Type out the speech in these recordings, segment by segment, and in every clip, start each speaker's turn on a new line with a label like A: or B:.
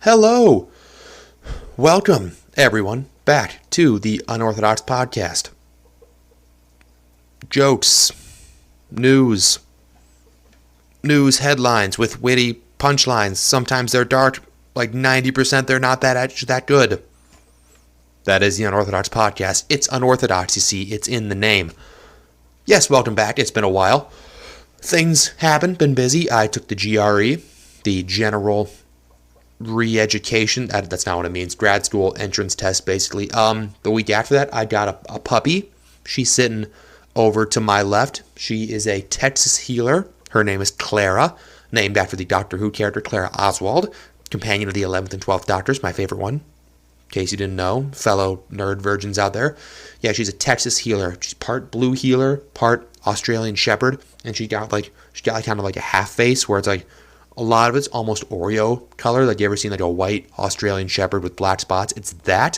A: Hello! Welcome, everyone, back to the Unorthodox Podcast. Jokes, news headlines with witty punchlines. Sometimes they're dark, like 90% they're not that good. That is the Unorthodox Podcast. It's unorthodox, you see, it's in the name. Yes, welcome back. It's been a while. Things happened, been busy. I took the GRE, the General Re-Education, that's not what it means, grad school entrance test, basically. The week after that, I got a puppy. She's sitting over to my left. She is a Texas healer. Her name is Clara, named after the Doctor Who character Clara Oswald, companion of the 11th and 12th Doctors, my favorite one. In case you didn't know, fellow nerd virgins out there. Yeah, she's a Texas healer. She's part blue healer, part Australian shepherd, and she got kind of like a half face where it's like a lot of it's almost Oreo color. Like, you ever seen like a white Australian shepherd with black spots? It's that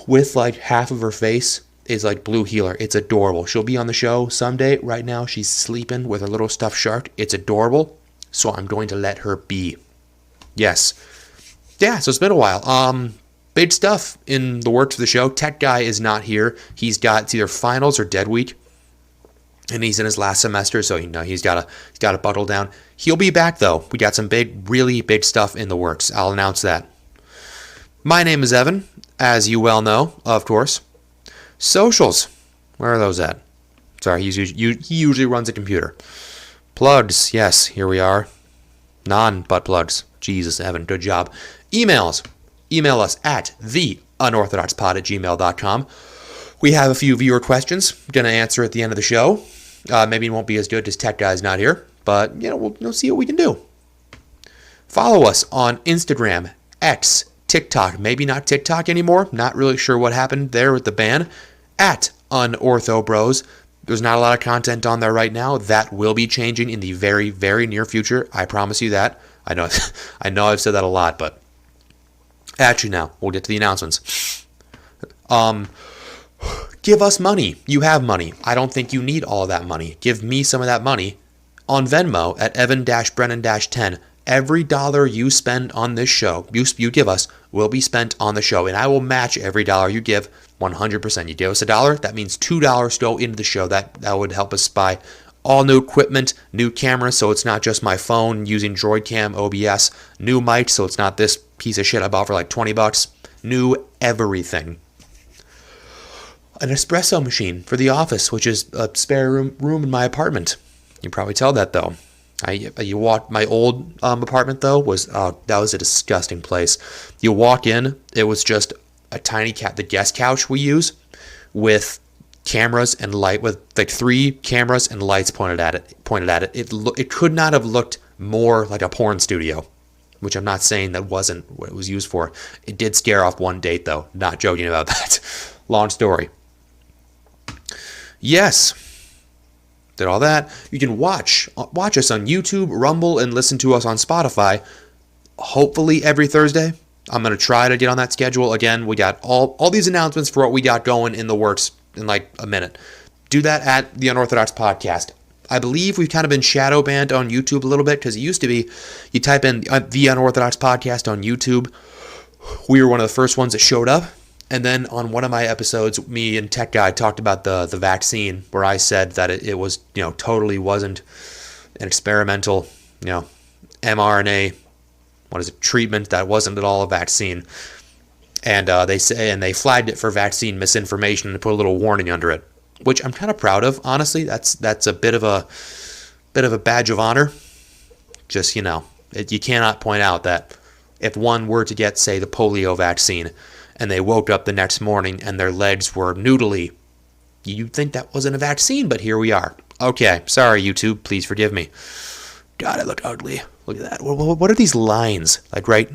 A: with like half of her face is like blue healer. It's adorable. She'll be on the show someday. Right now she's sleeping with her little stuffed shark. It's adorable. So I'm going to let her be. Yes. Yeah, so it's been a while. Big stuff in the works of the show. Tech guy is not here. It's either finals or dead week. And he's in his last semester, so he's got to buckle down. He'll be back though. We got some really big stuff in the works. I'll announce that. My name is Evan, as you well know, of course. Socials, where are those at? Sorry, he usually runs a computer. Plugs, yes, here we are. Non-butt plugs. Jesus, Evan, good job. Emails. Email us at theunorthodoxpod@gmail.com. We have a few viewer questions. Going to answer at the end of the show. Maybe it won't be as good as Tech Guy's not here, but we'll see what we can do. Follow us on Instagram, X, TikTok. Maybe not TikTok anymore. Not really sure what happened there with the ban. At UnorthoBros. There's not a lot of content on there right now. That will be changing in the very, very near future. I promise you that. I know I've said that a lot, but actually now we'll get to the announcements. Give us money. You have money. I don't think you need all of that money. Give me some of that money on Venmo at Evan-Brennan-10. Every dollar you spend on this show, you give us, will be spent on the show. And I will match every dollar you give 100%. You give us $1, that means $2 go into the show. That would help us buy all new equipment, new cameras, so it's not just my phone using DroidCam OBS, new mics, so it's not this piece of shit I bought for like $20, new everything. An espresso machine for the office, which is a spare room in my apartment. You can probably tell that though. My old apartment though that was a disgusting place. You walk in, it was just a tiny the guest couch we use with cameras and light, with like 3 cameras and lights pointed at it. It could not have looked more like a porn studio, which I'm not saying that wasn't what it was used for. It did scare off one date though. Not joking about that. Long story. Yes. Did all that. You can watch us on YouTube, Rumble, and listen to us on Spotify. Hopefully every Thursday. I'm going to try to get on that schedule. Again, we got all these announcements for what we got going in the works in like a minute. Do that at the Unorthodox Podcast. I believe we've kind of been shadow banned on YouTube a little bit because it used to be you type in the Unorthodox Podcast on YouTube. We were one of the first ones that showed up. And then on one of my episodes, me and Tech Guy talked about the vaccine, where I said that it was, totally wasn't an experimental, mRNA, treatment, that wasn't at all a vaccine. And they flagged it for vaccine misinformation and put a little warning under it, which I'm kind of proud of. Honestly, that's a bit of a badge of honor. Just, you cannot point out that if one were to get, say, the polio vaccine, and they woke up the next morning and their legs were noodly, you'd think that wasn't a vaccine, but here we are. Okay, sorry, YouTube. Please forgive me. God, I look ugly. Look at that. What are these lines? Like right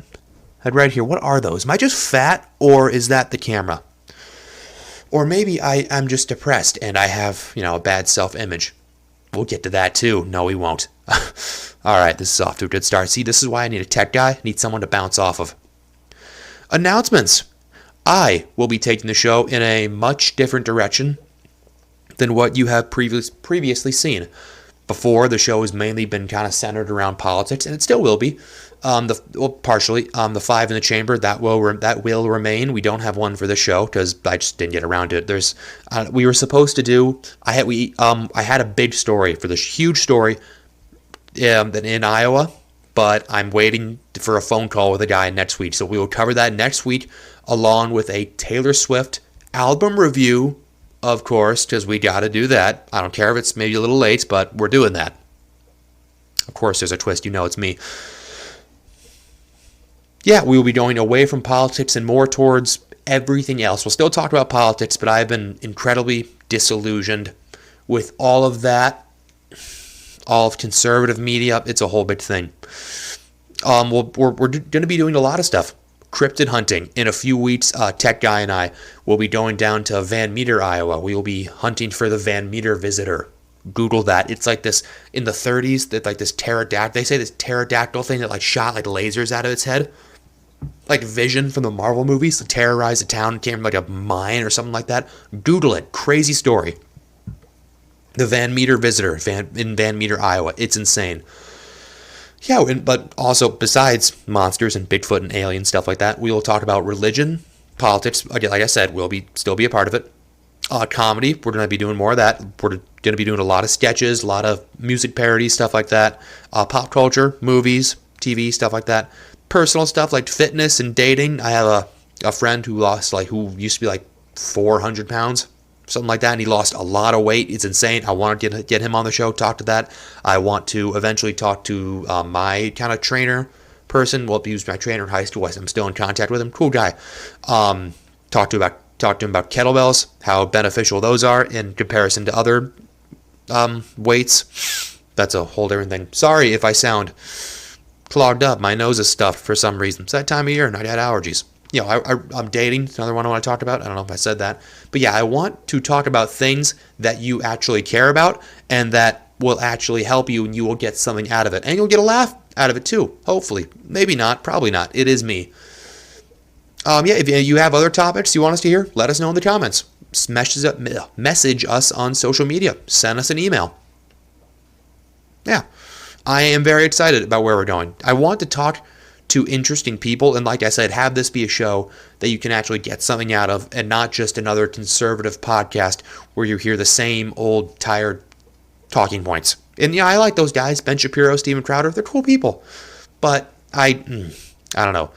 A: here. What are those? Am I just fat, or is that the camera? Or maybe I'm just depressed and I have, a bad self-image. We'll get to that too. No, we won't. All right, this is off to a good start. See, this is why I need a tech guy. I need someone to bounce off of. Announcements. I will be taking the show in a much different direction than what you have previously seen. Before, the show has mainly been kind of centered around politics, and it still will be. Partially. The Five in the Chamber, that will remain. We don't have one for the show because I just didn't get around to it. We were supposed to do. I had a big story for this huge story in Iowa, but I'm waiting for a phone call with a guy next week. So we will cover that next week, along with a Taylor Swift album review, of course, because we got to do that. I don't care if it's maybe a little late, but we're doing that. Of course, there's a twist. It's me. Yeah, we will be going away from politics and more towards everything else. We'll still talk about politics, but I've been incredibly disillusioned with all of that, all of conservative media. It's a whole big thing. We're going to be doing a lot of stuff. Cryptid hunting. In a few weeks, Tech Guy and I will be going down to Van Meter, Iowa. We will be hunting for the Van Meter visitor. Google that. It's like this, in the 30s, that like this pterodactyl, they say this pterodactyl thing that like shot like lasers out of its head. Like Vision from the Marvel movies to terrorize a town, came from like a mine or something like that. Google it. Crazy story. The Van Meter visitor in Van Meter, Iowa. It's insane. Yeah, but also besides monsters and Bigfoot and alien stuff like that, we will talk about religion, politics. Again, like I said, we'll still be a part of it. Comedy, we're going to be doing more of that. We're going to be doing a lot of sketches, a lot of music parodies, stuff like that. Pop culture, movies, TV, stuff like that. Personal stuff like fitness and dating. I have a friend who used to be like 400 pounds, something like that, and he lost a lot of weight. It's insane. I want to get him on the show, talk to that. I want to eventually talk to my kind of trainer person. Well, he was my trainer in high school. I'm still in contact with him. Cool guy. Talk to him about kettlebells, how beneficial those are in comparison to other weights. That's a whole different thing. Sorry if I sound clogged up. My nose is stuffed for some reason. It's that time of year, and I had allergies. I'm dating. It's another one I want to talk about. I don't know if I said that. But yeah, I want to talk about things that you actually care about and that will actually help you, and you will get something out of it. And you'll get a laugh out of it too, hopefully. Maybe not. Probably not. It is me. If you have other topics you want us to hear, let us know in the comments. Message us on social media. Send us an email. Yeah. I am very excited about where we're going. I want to talk to interesting people, and like I said, have this be a show that you can actually get something out of, and not just another conservative podcast where you hear the same old, tired talking points. And I like those guys, Ben Shapiro, Steven Crowder. They're cool people. But I don't know.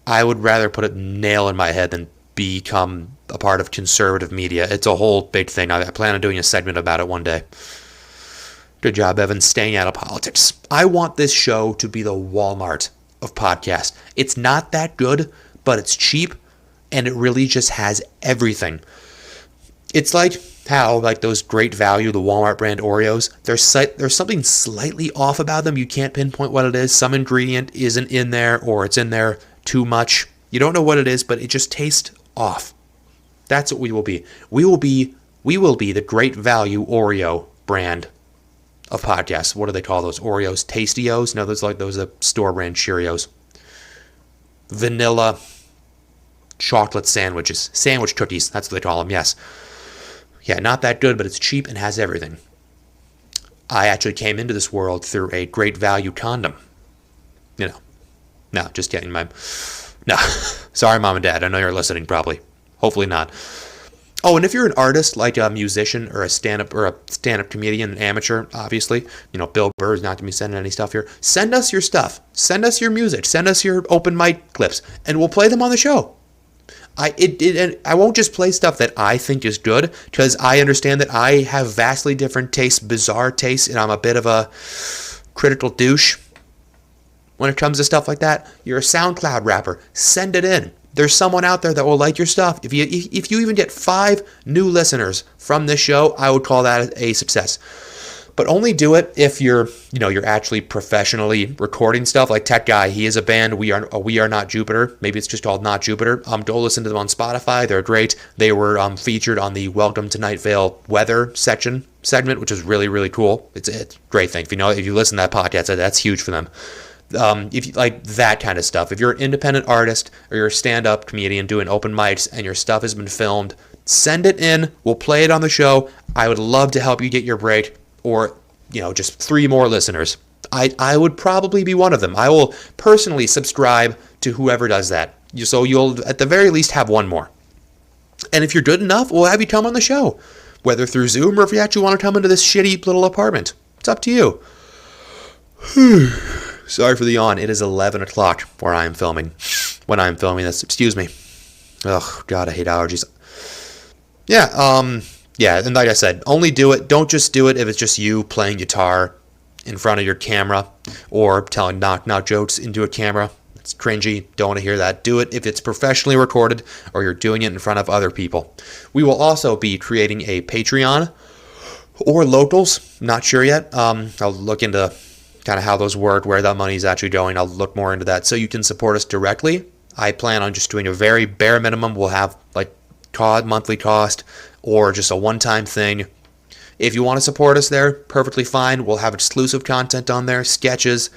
A: I would rather put a nail in my head than become a part of conservative media. It's a whole big thing. I plan on doing a segment about it one day. Good job, Evan, staying out of politics. I want this show to be the Walmart of podcasts. It's not that good, but it's cheap, and it really just has everything. It's like how, like those great value, the Walmart brand Oreos, there's something slightly off about them. You can't pinpoint what it is. Some ingredient isn't in there, or it's in there too much. You don't know what it is, but it just tastes off. That's what we will be. We will be the great value Oreo brand of podcasts. What do they call those? Oreos? Tastios? No, those are store brand Cheerios. Vanilla chocolate sandwiches. Sandwich cookies. That's what they call them, yes. Yeah, not that good, but it's cheap and has everything. I actually came into this world through a great value condom. No, just kidding. No. Sorry, Mom and Dad. I know you're listening probably. Hopefully not. Oh, and if you're an artist, like a musician or a stand-up comedian, an amateur, obviously, Bill Burr's not going to be sending any stuff here. Send us your stuff. Send us your music. Send us your open mic clips, and we'll play them on the show. And I won't just play stuff that I think is good, because I understand that I have vastly different tastes, bizarre tastes, and I'm a bit of a critical douche when it comes to stuff like that. You're a SoundCloud rapper. Send it in. There's someone out there that will like your stuff. If you even get 5 new listeners from this show, I would call that a success. But only do it if you're actually professionally recording stuff. Like Tech Guy, he is a band. We are Not Jupiter. Maybe it's just called Not Jupiter. Go listen to them on Spotify. They're great. They were featured on the Welcome to Night Vale weather segment, which is really, really cool. It's a great thing. If you listen to that podcast, that's huge for them. If you like that kind of stuff, if you're an independent artist or you're a stand-up comedian doing open mics and your stuff has been filmed, send it in. We'll play it on the show. I would love to help you get your break, or just 3 more listeners, I would probably be one of them. I will personally subscribe to whoever does that. So you'll at the very least have 1 more. And if you're good enough, we'll have you come on the show. Whether through Zoom or if you actually want to come into this shitty little apartment. It's up to you. Sorry for the yawn. It is 11 o'clock where I am filming. When I'm filming this. Excuse me. Oh, God, I hate allergies. Yeah, and like I said, only do it. Don't just do it if it's just you playing guitar in front of your camera or telling knock-knock jokes into a camera. It's cringy. Don't want to hear that. Do it if it's professionally recorded or you're doing it in front of other people. We will also be creating a Patreon or locals. Not sure yet. I'll look into kind of how those work, where that money is actually going. I'll look more into that so you can support us directly. I plan on just doing a very bare minimum. We'll have like monthly cost or just a one-time thing. If you want to support us there, perfectly fine. We'll have exclusive content on there, sketches,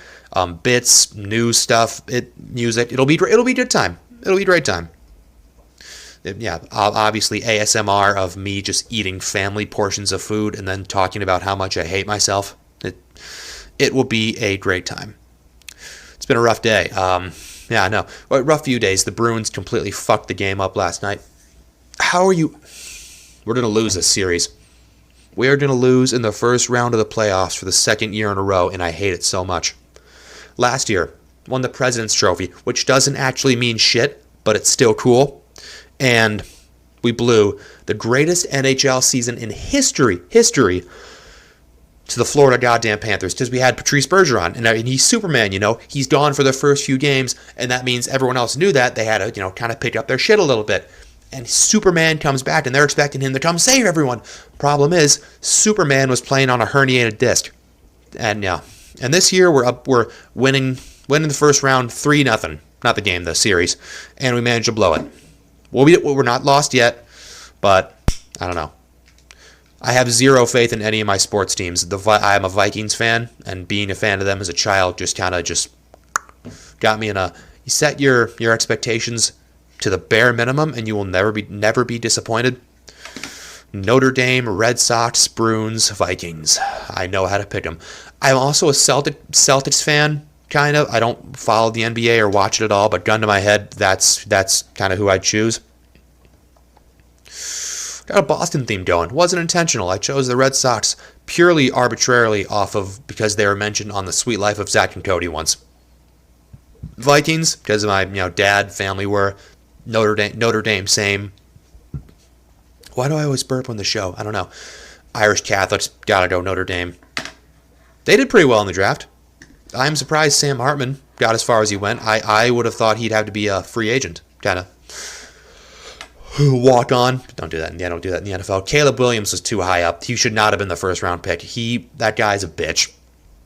A: bits, news stuff, music. It'll be a good time. It'll be a great time. Obviously ASMR of me just eating family portions of food and then talking about how much I hate myself. It will be a great time. It's been a rough day. Rough few days. The Bruins completely fucked the game up last night. How are you? We're going to lose this series. We are going to lose in the first round of the playoffs for the 2nd year in a row, and I hate it so much. Last year, won the President's Trophy, which doesn't actually mean shit, but it's still cool. And we blew the greatest NHL season in history to the Florida goddamn Panthers because we had Patrice Bergeron, and he's Superman, He's gone for the first few games, and that means everyone else knew that. They had to, kind of pick up their shit a little bit. And Superman comes back, and they're expecting him to come save everyone. Problem is, Superman was playing on a herniated disc. And this year we're winning the first round 3-0. Not the game, the series. And we managed to blow it. We're not lost yet, but I don't know. I have zero faith in any of my sports teams. I'm a Vikings fan, and being a fan of them as a child just got me in a... You set your expectations to the bare minimum, and you will never be disappointed. Notre Dame, Red Sox, Bruins, Vikings. I know how to pick them. I'm also a Celtics fan, kind of. I don't follow the NBA or watch it at all, but gun to my head, that's kind of who I'd choose. Got a Boston theme going. Wasn't intentional. I chose the Red Sox purely arbitrarily because they were mentioned on The Sweet Life of Zach and Cody once. Vikings, because of my dad, family were. Notre Dame, same. Why do I always burp on the show? I don't know. Irish Catholics, gotta go Notre Dame. They did pretty well in the draft. I'm surprised Sam Hartman got as far as he went. I would have thought he'd have to be a free agent, kind of walk on. Don't do that in the NFL. Caleb Williams was too high up. He should not have been the first round pick. That guy's a bitch.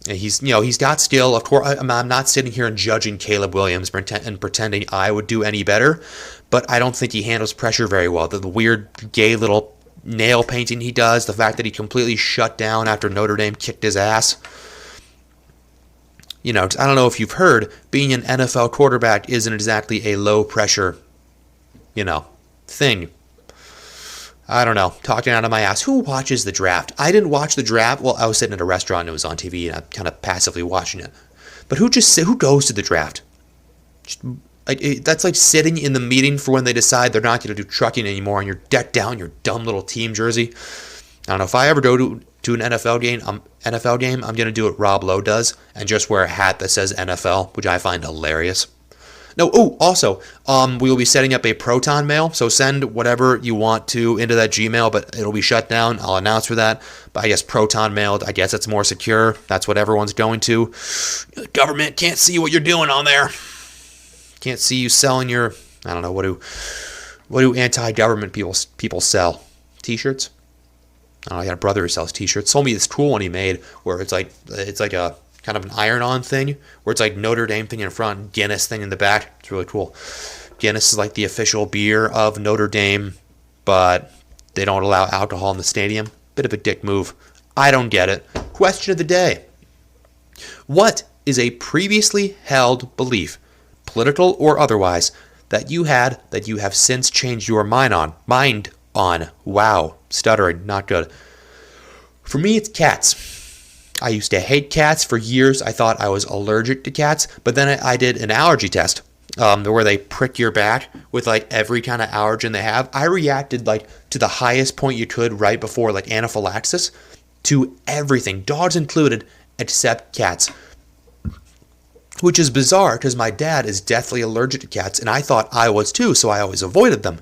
A: He's got skill. Of course, I'm not sitting here and judging Caleb Williams and pretending I would do any better, but I don't think he handles pressure very well. The weird gay little nail painting he does, the fact that he completely shut down after Notre Dame kicked his ass. I don't know if you've heard, being an NFL quarterback isn't exactly a low pressure, thing. I don't know. Talking out of my ass. Who watches the draft? I didn't watch the draft. Well, I was sitting at a restaurant and it was on TV and I'm kind of passively watching it. But who goes to the draft? That's like sitting in the meeting for when they decide they're not going to do trucking anymore and you're decked down in your dumb little team jersey. I don't know. If I ever go to an NFL game, I'm going to do what Rob Lowe does and just wear a hat that says NFL, which I find hilarious. No, also, we will be setting up a Proton mail, so send whatever you want to into that Gmail, but it'll be shut down. I'll announce for that. But I guess Proton mail, I guess it's more secure. That's what everyone's going to. The government can't see what you're doing on there. Can't see you selling your, I don't know, what do anti-government people sell? T-shirts? I don't know, I got a brother who sells T-shirts. Told me this cool one he made where it's like a kind of an iron-on thing, where it's like Notre Dame thing in front, Guinness thing in the back. It's really cool. Guinness is like the official beer of Notre Dame, but they don't allow alcohol in the stadium. Bit of a dick move. I don't get it. Question of the day. What is a previously held belief, political or otherwise, that you have since changed your mind on? Wow. Stuttering. Not good. For me, it's cats. I used to hate cats for years. I thought I was allergic to cats, but then I did an allergy test where they prick your back with like every kind of allergen they have. I reacted like to the highest point you could right before like anaphylaxis to everything, dogs included, except cats. Which is bizarre because my dad is deathly allergic to cats, and I thought I was too, so I always avoided them.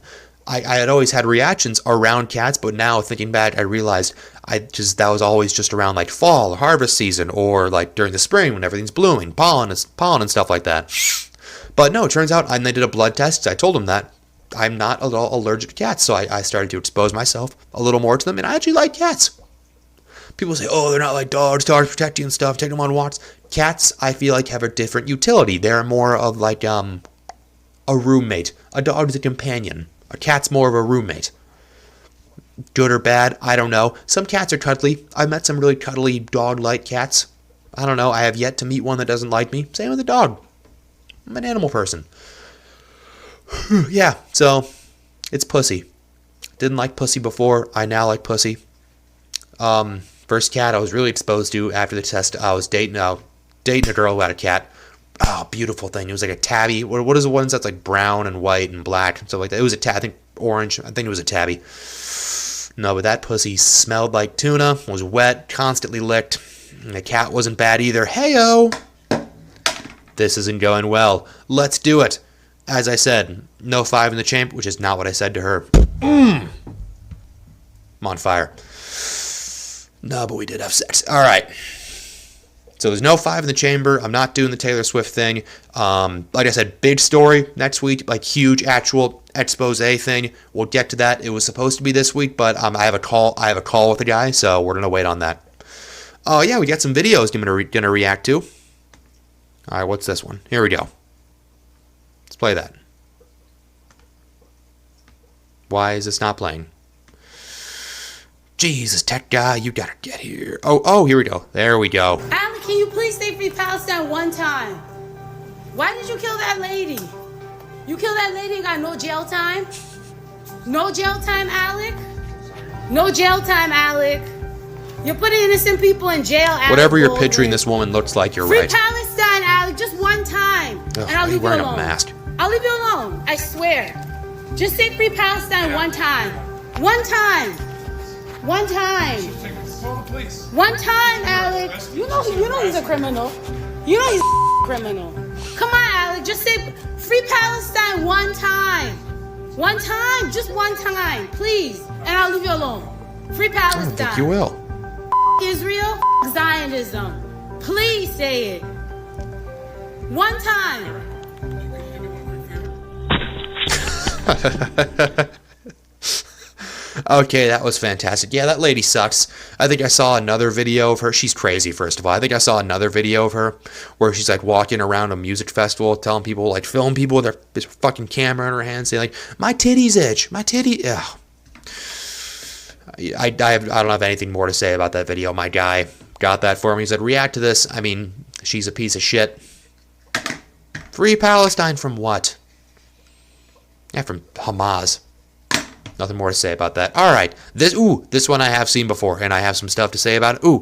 A: I had always had reactions around cats, but now thinking back, I realized that was always just around like fall, harvest season, or like during the spring when everything's blooming, pollen and stuff like that. But no, it turns out, and they did a blood test. I told them that I'm not at all allergic to cats, so I started to expose myself a little more to them, and I actually like cats. People say, oh, they're not like dogs. Dogs protect you and stuff. Take them on walks. Cats, I feel like, have a different utility. They're more of like a roommate. A dog's a companion. A cat's more of a roommate. Good or bad, I don't know. Some cats are cuddly. I've met some really cuddly dog-like cats. I don't know. I have yet to meet one that doesn't like me. Same with a dog. I'm an animal person. Yeah, so it's pussy. Didn't like pussy before. I now like pussy. First cat I was really exposed to after the test, I was dating a girl who had a cat. Oh, beautiful thing. It was like a tabby. What is the ones that's like brown and white and black and stuff like that? It was I think orange. I think it was a tabby. No, but that pussy smelled like tuna, was wet, constantly licked. And the cat wasn't bad either. Hey-o! This isn't going well. Let's do it. As I said, no 5 in the chamber, which is not what I said to her. I'm on fire. No, but we did have sex. All right. So there's no 5 in the chamber. I'm not doing the Taylor Swift thing. Like I said, big story next week, like huge actual expose thing. We'll get to that. It was supposed to be this week, but I have a call with the guy, so we're gonna wait on that. Oh yeah, we got some videos I'm gonna react to. All right, what's this one? Here we go. Let's play that. Why is this not playing? Jesus, tech guy, you gotta get here. Oh, here we go. There we go.
B: Alec, can you please say free Palestine one time? Why did you kill that lady? You killed that lady and got no jail time? No jail time, Alec? No jail time, Alec. You're putting innocent people in jail, Alec.
A: Whatever you're picturing this woman looks like, you're
B: free
A: right.
B: Free Palestine, Alec, just one time.
A: Ugh,
B: and I'll leave you alone.
A: Wearing a mask.
B: I'll leave you alone, I swear. Just say free Palestine one time. One time. One time. One time, Alec. You know he's a criminal. You know he's a criminal. Come on, Alec. Just say free Palestine one time. One time. Just one time. Please. And I'll leave you alone. Free Palestine.
A: I don't think you will.
B: Israel. Zionism. Please say it. One time.
A: Okay, that was fantastic. Yeah, that lady sucks. I think I saw another video of her. She's crazy, first of all. I think I saw another video of her where she's like walking around a music festival telling people, like, film people with this fucking camera in her hand, saying like, my titties itch, my titty. Ugh. I don't have anything more to say about that video. My guy got that for me. He said, react to this. I mean, she's a piece of shit. Free Palestine from what? Yeah, from Hamas. Nothing more to say about that. All right, this one I have seen before, and I have some stuff to say about it.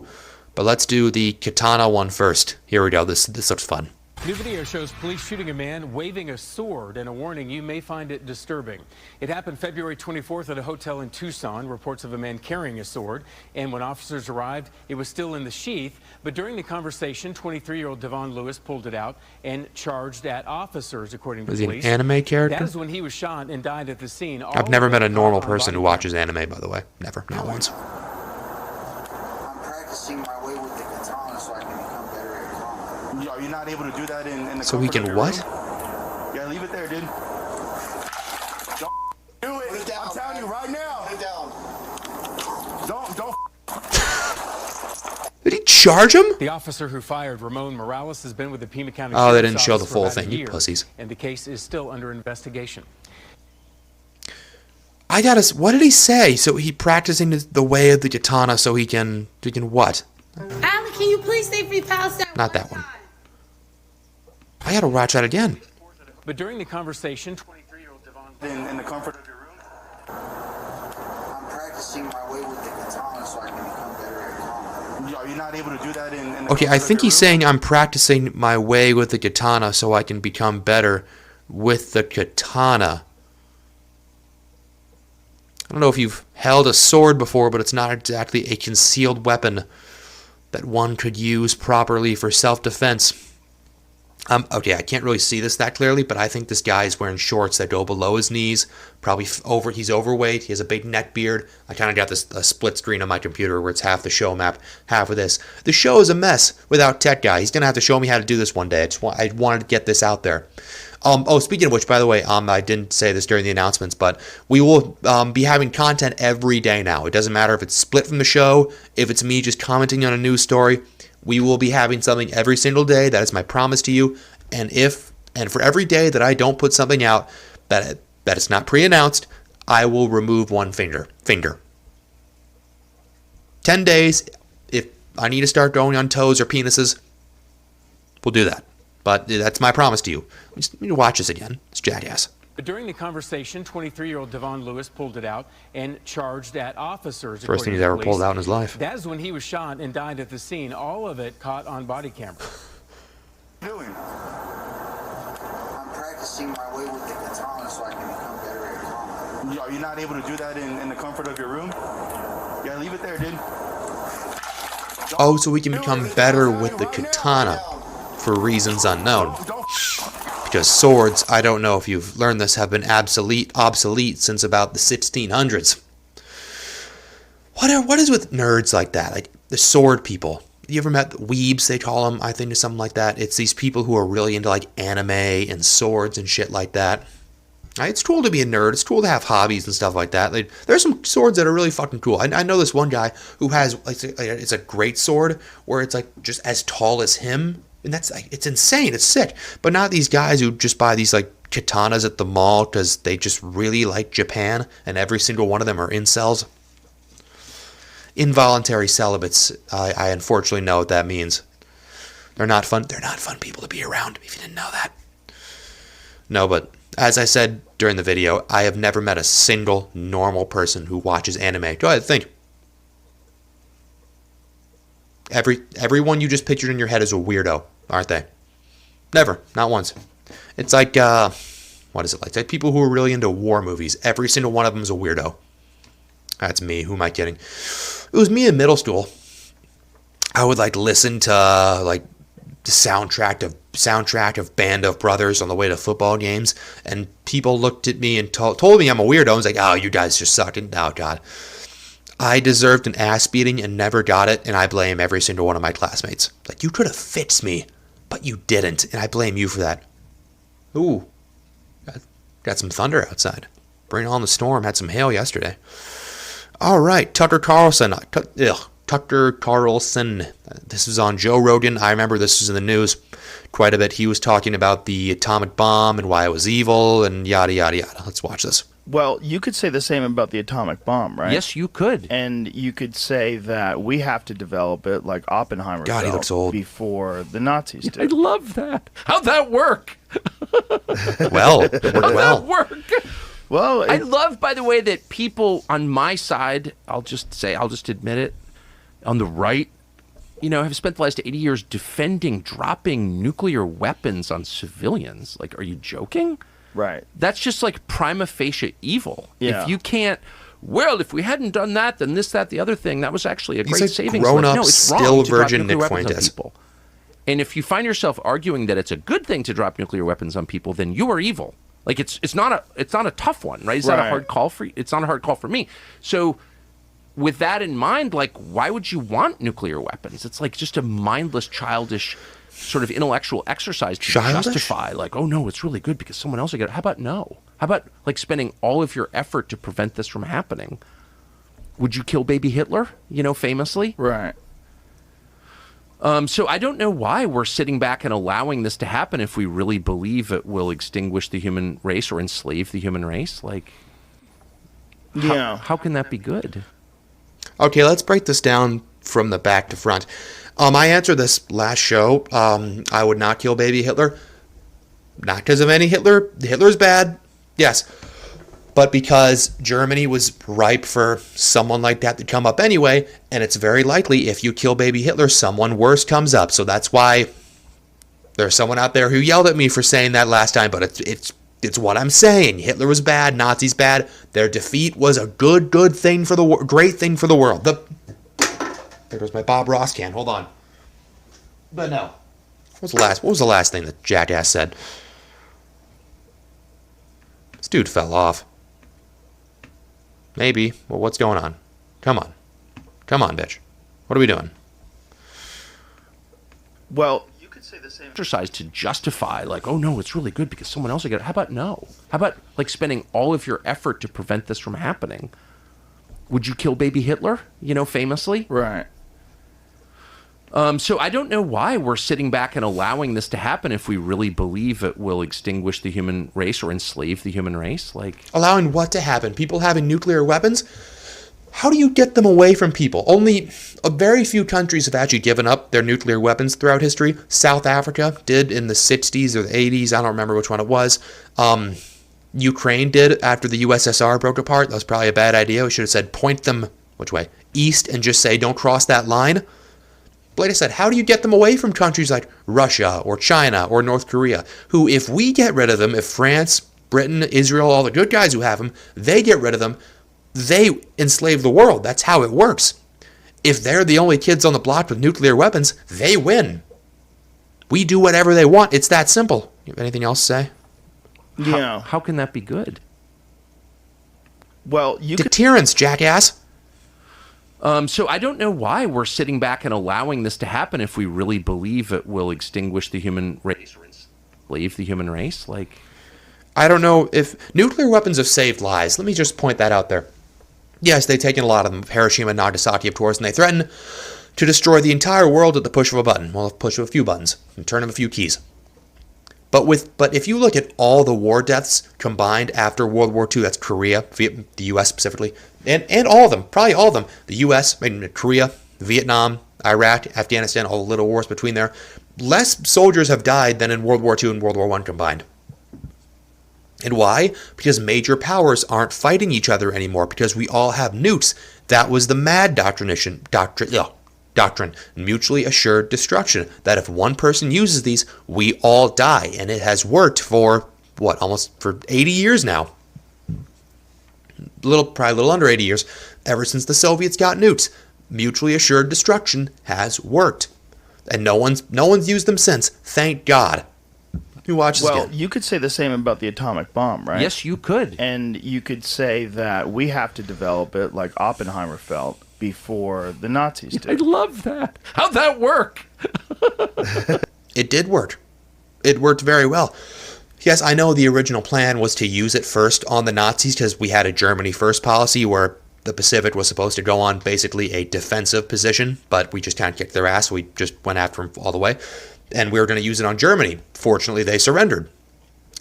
A: But let's do the katana one first. Here we go. This looks fun.
C: New video shows police shooting a man waving a sword, and a warning, you may find it disturbing. It happened February 24th at a hotel in Tucson. Reports of a man carrying a sword, and when officers arrived, it was still in the sheath. But during the conversation, 23-year-old Devon Lewis pulled it out and charged at officers, according to police.
A: Was he an anime character?
C: That is when he was shot and died at the scene.
A: I've never met a normal person who watches anime, by the way. Never, not once.
D: I'm practicing my way with the katana so I can become better at katana. Are you not able to do that in the
A: So we can what?
D: Yeah, leave it there, dude. Don't do it. Put it down. I'm telling you right now. Put it down. Don't.
A: Did he charge him?
C: The officer who fired Ramon Morales has been with the Pima County
A: Oh, they
C: Sheriff's
A: didn't show the
C: Office for
A: full
C: about a
A: thing, you
C: year,
A: pussies.
C: and the case is still under investigation.
A: What did he say? So he practicing the way of the katana so he can what?
B: Alec, can you please say free Palestine?
A: Not that one. I gotta watch that again.
C: But during the conversation, 23-year-old Devon
D: in the comfort of your room. I'm practicing my way with the katana so I can become better at katana. Are you not able to do that in the
A: Okay, I think he's saying I'm practicing my way with the katana so I can become better with the katana. I don't know if you've held a sword before, but it's not exactly a concealed weapon that one could use properly for self-defense. Okay, I can't really see this that clearly, but I think this guy is wearing shorts that go below his knees. Probably he's overweight. He has a big neck beard. I kind of got this a split screen on my computer where it's half the show map, half of this. The show is a mess without Tech Guy. He's gonna have to show me how to do this one day. I wanted to get this out there. Speaking of which, by the way, I didn't say this during the announcements, but we will be having content every day now. It doesn't matter if it's split from the show, if it's me just commenting on a news story. We will be having something every single day. That is my promise to you. And for every day that I don't put something out that it's not pre-announced, I will remove one finger. 10 days. If I need to start going on toes or penises, we'll do that. But that's my promise to you. We just need to watch this again. It's jackass.
C: During the conversation, 23-year-old Devon Lewis pulled it out and charged at officers.
A: First thing he's ever pulled out in his life.
C: That is when he was shot and died at the scene. All of it caught on body camera.
D: What are you doing?
E: I'm practicing my way with the katana so I can become better at combat.
D: Are you not able to do that in the comfort of your room? Yeah, leave it there, dude.
A: Oh, so we can become better with the katana for reasons unknown. Because swords, I don't know if you've learned this, have been obsolete since about the 1600s. What is with nerds like that? Like the sword people. You ever met weebs, they call them, I think, or something like that? It's these people who are really into like anime and swords and shit like that. It's cool to be a nerd. It's cool to have hobbies and stuff like that. There's some swords that are really fucking cool. I know this one guy who has, it's a great sword where it's like just as tall as him. And that's like, it's insane. It's sick. But not these guys who just buy these like katanas at the mall because they just really like Japan and every single one of them are incels. Involuntary celibates. I unfortunately know what that means. They're not fun. They're not fun people to be around, if you didn't know that. No, but as I said during the video, I have never met a single normal person who watches anime. Go ahead, think. Everyone you just pictured in your head is a weirdo, aren't they? Never, not once. It's like, what is it like? It's like people who are really into war movies. Every single one of them is a weirdo. That's me. Who am I kidding? It was me in middle school. I would like listen to like the soundtrack of Band of Brothers on the way to football games, and people looked at me and told me I'm a weirdo. I was like, oh, you guys just suck. And oh god, I deserved an ass beating and never got it, and I blame every single one of my classmates. Like, you could have fixed me, but you didn't, and I blame you for that. Ooh, got some thunder outside. Bring on the storm. Had some hail yesterday. All right, Tucker Carlson. Tucker Carlson. This was on Joe Rogan. I remember this was in the news quite a bit. He was talking about the atomic bomb and why it was evil and yada, yada, yada. Let's watch this.
F: Well, you could say the same about the atomic bomb, right?
G: Yes, you could.
F: And you could say that we have to develop it like Oppenheimer
A: God, he looks old.
F: Before the Nazis did.
G: I love that. How'd that work?
A: Well, it worked
G: How'd
A: well.
G: that work?
F: Well,
G: I love, by the way, that people on my side, I'll just admit it, on the right, have spent the last 80 years defending dropping nuclear weapons on civilians. Like, are you joking?
F: right.
G: That's just like prima facie evil.
F: Yeah.
G: If you can't, if we hadn't done that, then this, that, the other thing, that was actually a
A: These
G: great
A: are
G: savings.
A: grown-up,
G: No, it's
A: still
G: wrong to drop
A: virgin
G: nuclear
A: Nick
G: weapons on
A: Fuentes.
G: people. And if you find yourself arguing that it's a good thing to drop nuclear weapons on people, then you are evil. Like it's not a tough one, right? It's not a hard call for it's not a hard call for me. So with that in mind, like, why would you want nuclear weapons? It's like just a mindless, childish sort of intellectual exercise to justify, like, oh no, it's really good because someone else will get it. How about no? How about like spending all of your effort to prevent this from happening? Would you kill baby Hitler? Famously,
F: Right.
G: So I don't know why we're sitting back and allowing this to happen if we really believe it will extinguish the human race or enslave the human race. Like, how can that be good?
A: Okay, let's break this down from the back to front. I answered this last show. I would not kill baby Hitler. Not because of any Hitler. Hitler's bad. Yes. But because Germany was ripe for someone like that to come up anyway, and it's very likely if you kill baby Hitler, someone worse comes up. So that's why there's someone out there who yelled at me for saying that last time, but it's what I'm saying. Hitler was bad, Nazis bad. Their defeat was a good thing for the great thing for the world. There goes my Bob Ross can. Hold on. But no. What was the last thing that Jackass said? This dude fell off. Maybe. Well, what's going on? Come on, bitch. What are we doing?
F: Well, you could say the same
G: exercise to justify, like, oh no, it's really good because someone else will get it. How about no? How about like spending all of your effort to prevent this from happening? Would you kill baby Hitler? Famously.
F: Right.
G: So I don't know why we're sitting back and allowing this to happen if we really believe it will extinguish the human race or enslave the human race. Like,
A: allowing what to happen? People having nuclear weapons? How do you get them away from people? Only a very few countries have actually given up their nuclear weapons throughout history. South Africa did in the 60s or the 80s. I don't remember which one it was. Ukraine did after the USSR broke apart. That was probably a bad idea. We should have said point them, which way? East, and just say don't cross that line. Like I said, how do you get them away from countries like Russia or China or North Korea, who, if we get rid of them, if France, Britain, Israel, all the good guys who have them, they get rid of them, they enslave the world. That's how it works. If they're the only kids on the block with nuclear weapons, they win. We do whatever they want. It's that simple. You have anything else to say?
F: Yeah.
G: How can that be good?
F: Well,
A: Deterrence, jackass.
G: So I don't know why we're sitting back and allowing this to happen if we really believe it will extinguish the human race or enslave the human race. Like,
A: I don't know if nuclear weapons have saved lives. Let me just point that out there. Yes, they've taken a lot of them, Hiroshima and Nagasaki, of course, and they threaten to destroy the entire world at the push of a button. Well, push of a few buttons and turn of a few keys. But if you look at all the war deaths combined after World War II, that's Korea, the U.S. specifically, and all of them, probably all of them, the U.S., Korea, Vietnam, Iraq, Afghanistan, all the little wars between there, less soldiers have died than in World War II and World War I combined. And why? Because major powers aren't fighting each other anymore, because we all have nukes. That was the MAD doctrine, mutually assured destruction, that if one person uses these, we all die. And it has worked for, almost for 80 years now. Probably a little under 80 years, ever since the Soviets got nukes. Mutually assured destruction has worked. And no one's used them since, thank God. Who watches again?
F: Well, you could say the same about the atomic bomb, right?
G: yes, you could.
F: And you could say that we have to develop it like Oppenheimer felt before the Nazis did.
G: I love that. How'd that work?
A: It did work. It worked very well. Yes, I know the original plan was to use it first on the Nazis because we had a Germany first policy where the Pacific was supposed to go on basically a defensive position, but we just kind of kicked their ass. We just went after them all the way. And we were going to use it on Germany. Fortunately, they surrendered.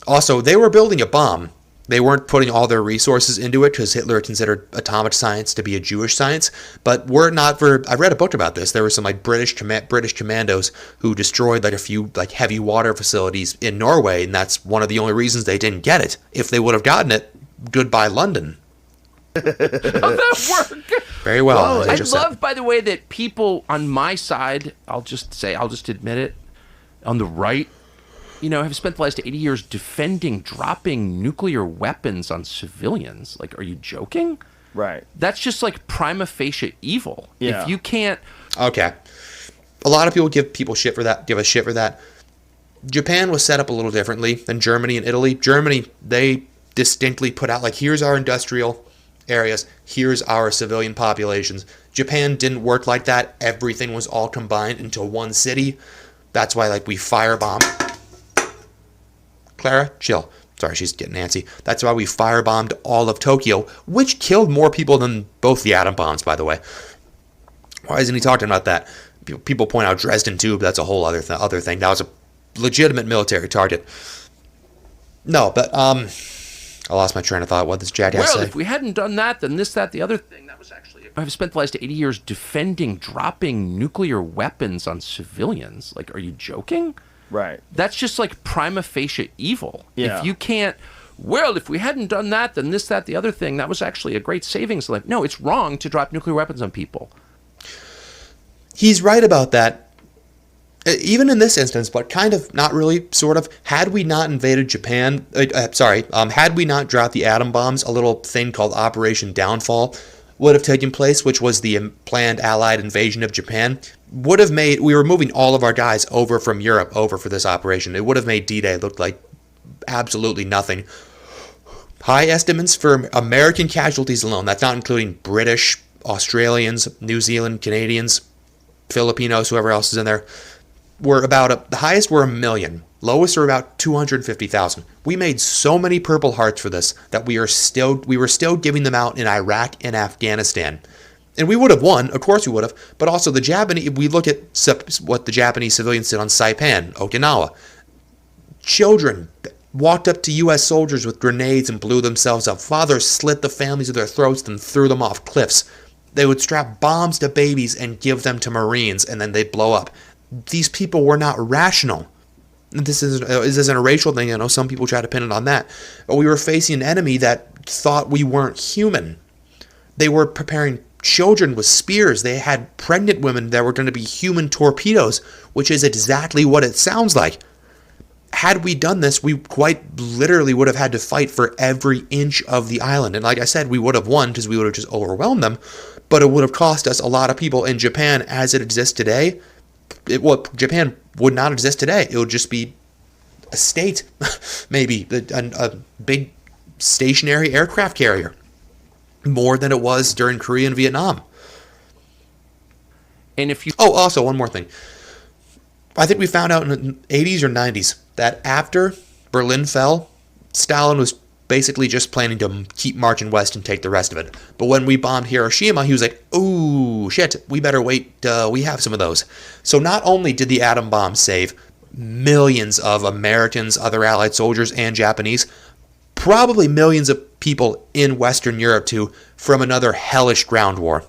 A: Also, they were building a bomb. They weren't putting all their resources into it because Hitler considered atomic science to be a Jewish science. But were it not for, I read a book about this. There were some British commandos who destroyed a few heavy water facilities in Norway, and that's one of the only reasons they didn't get it. If they would have gotten it, goodbye London.
G: How'd that work?
A: Very well.
G: I love, by the way, that people on my side, I'll just admit it, on the right, have spent the last 80 years defending dropping nuclear weapons on civilians. Like, are you joking?
F: Right.
G: That's just prima facie evil.
F: Yeah.
G: If you can't...
A: Okay. A lot of people give us shit for that. Japan was set up a little differently than Germany and Italy. Germany, they distinctly put out, here's our industrial areas, here's our civilian populations. Japan didn't work like that. Everything was all combined into one city. That's why, we firebombed. Clara, chill. Sorry, she's getting antsy. That's why we firebombed all of Tokyo, which killed more people than both the atom bombs, by the way. Why isn't he talking about that? People point out Dresden too, but that's a whole other thing. That was a legitimate military target. No, but, I lost my train of thought. What does Jackass say?
G: Well, if we hadn't done that, then this, that, the other thing, that was actually... I've spent the last 80 years defending dropping nuclear weapons on civilians. Are you joking?
F: Right.
G: That's just prima facie evil.
F: Yeah.
G: If you can't well, if we hadn't done that, then this, that, the other thing, that was actually a great savings. Like, no, it's wrong to drop nuclear weapons on people.
A: He's right about that. Even in this instance, but kind of, not really, sort of. Had we not invaded Japan, had we not dropped the atom bombs, a little thing called Operation Downfall would have taken place, which was the planned Allied invasion of Japan. We were moving all of our guys over from Europe over for this operation. It would have made D-Day look like absolutely nothing. High estimates for American casualties alone, that's not including British, Australians, New Zealand, Canadians, Filipinos, whoever else is in there, the highest were 1 million. Lowest are about 250,000. We made so many Purple Hearts for this that we were still giving them out in Iraq and Afghanistan. And we would have won, of course we would have, but also the Japanese, we look at what the Japanese civilians did on Saipan, Okinawa. Children walked up to U.S. soldiers with grenades and blew themselves up. Fathers slit the families of their throats and threw them off cliffs. They would strap bombs to babies and give them to Marines, and then they'd blow up. These people were not rational. This isn't a racial thing. I know some people try to pin it on that. But we were facing an enemy that thought we weren't human. They were preparing children with spears. They had pregnant women that were going to be human torpedoes, which is exactly what it sounds like. Had we done this, we quite literally would have had to fight for every inch of the island. And like I said, we would have won because we would have just overwhelmed them. But it would have cost us a lot of people. In Japan, as it exists today, Japan would not exist today. It would just be a state, maybe a big stationary aircraft carrier, more than it was during Korea and Vietnam.
G: And if you
A: also one more thing, I think we found out in the 80s or 90s that after Berlin fell, Stalin was basically just planning to keep marching west and take the rest of it. But when we bombed Hiroshima, he was like, "Ooh, shit, we better wait, we have some of those." So not only did the atom bomb save millions of Americans, other Allied soldiers, and Japanese, probably millions of people in Western Europe too, from another hellish ground war.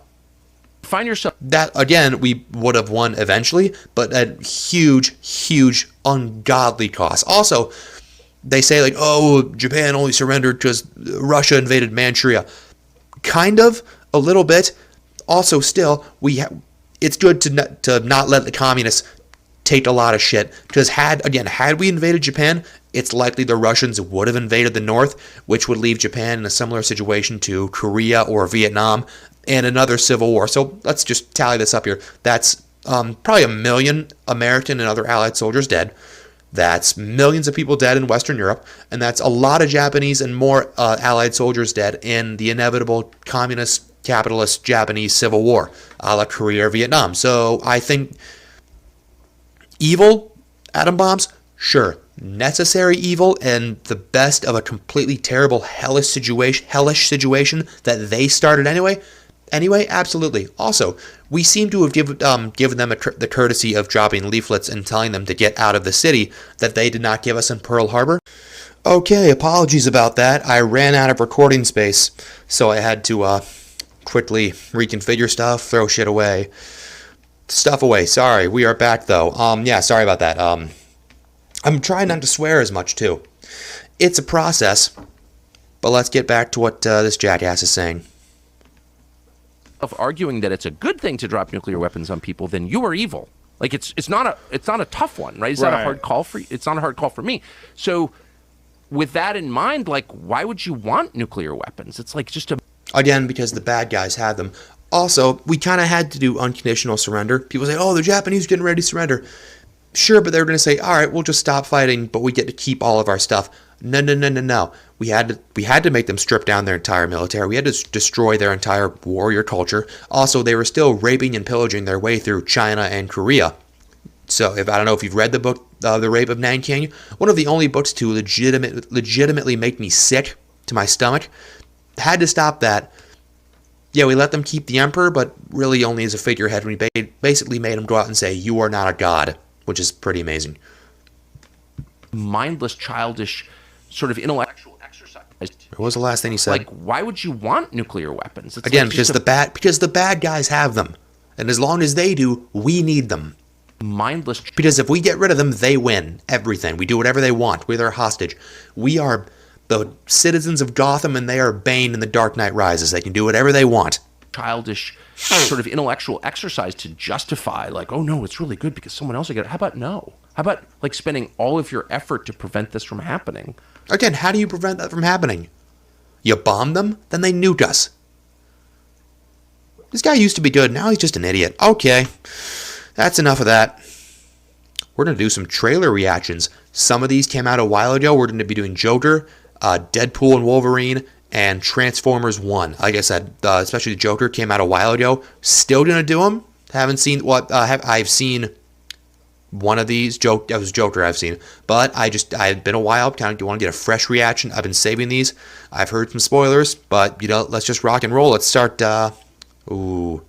G: find yourself...
A: That, again, we would have won eventually, but at huge, ungodly cost. Also, they say, like, oh, Japan only surrendered because Russia invaded Manchuria. Kind of, a little bit. Also, still, it's good to not let the communists take a lot of shit. Because had we invaded Japan, it's likely the Russians would have invaded the North, which would leave Japan in a similar situation to Korea or Vietnam and another civil war. So let's just tally this up here. That's probably 1 million American and other Allied soldiers dead. That's millions of people dead in Western Europe, and that's a lot of Japanese and more Allied soldiers dead in the inevitable communist, capitalist, Japanese civil war, a la Korea or Vietnam. So I think evil, atom bombs, sure, necessary evil, and the best of a completely terrible, hellish situation that they started anyway. Absolutely. Also, we seem to have given them the courtesy of dropping leaflets and telling them to get out of the city that they did not give us in Pearl Harbor. Okay, apologies about that. I ran out of recording space, so I had to quickly reconfigure stuff, throw shit away. Stuff away. Sorry, we are back though. Sorry about that. I'm trying not to swear as much too. It's a process, but let's get back to what this jackass is saying.
G: Of arguing that it's a good thing to drop nuclear weapons on people, then you are evil. Like it's not a tough one, right? It's not a hard call for you. It's not a hard call for me. So with that in mind, like, why would you want nuclear weapons? It's like just
A: again, because the bad guys have them. Also, we kind of had to do unconditional surrender. People say, oh, the Japanese are getting ready to surrender. Sure, but they're going to say, all right, we'll just stop fighting, but we get to keep all of our stuff. No. We had to make them strip down their entire military. We had to destroy their entire warrior culture. Also, they were still raping and pillaging their way through China and Korea. So, I don't know if you've read the book, The Rape of Nanking, one of the only books to legitimately make me sick to my stomach. Had to stop that. Yeah, we let them keep the emperor, but really only as a figurehead. We basically made him go out and say, you are not a god, which is pretty amazing.
G: Mindless, childish, sort of intellectual exercise.
A: What was the last thing he said?
G: Like, why would you want nuclear weapons? It's
A: again,
G: like
A: because the bad guys have them. And as long as they do, we need them.
G: Mindless.
A: Because if we get rid of them, they win everything. We do whatever they want. We're their hostage. We are the citizens of Gotham, and they are Bane in The Dark Knight Rises. They can do whatever they want.
G: Childish sort of intellectual exercise to justify, like, oh no, it's really good because someone else will get it. How about no? How about like spending all of your effort to prevent this from happening?
A: Again, how do you prevent that from happening? You bomb them, then they nuke us. This guy used to be good, now he's just an idiot. Okay, that's enough of that. We're going to do some trailer reactions. Some of these came out a while ago. We're going to be doing Joker, Deadpool and Wolverine, and Transformers 1. Like I said, especially the Joker came out a while ago. Still going to do them. Haven't seen what I've seen one of these. That was Joker I've seen. But I've been a while. Kind of want to get a fresh reaction. I've been saving these. I've heard some spoilers, but let's just rock and roll. Let's start. You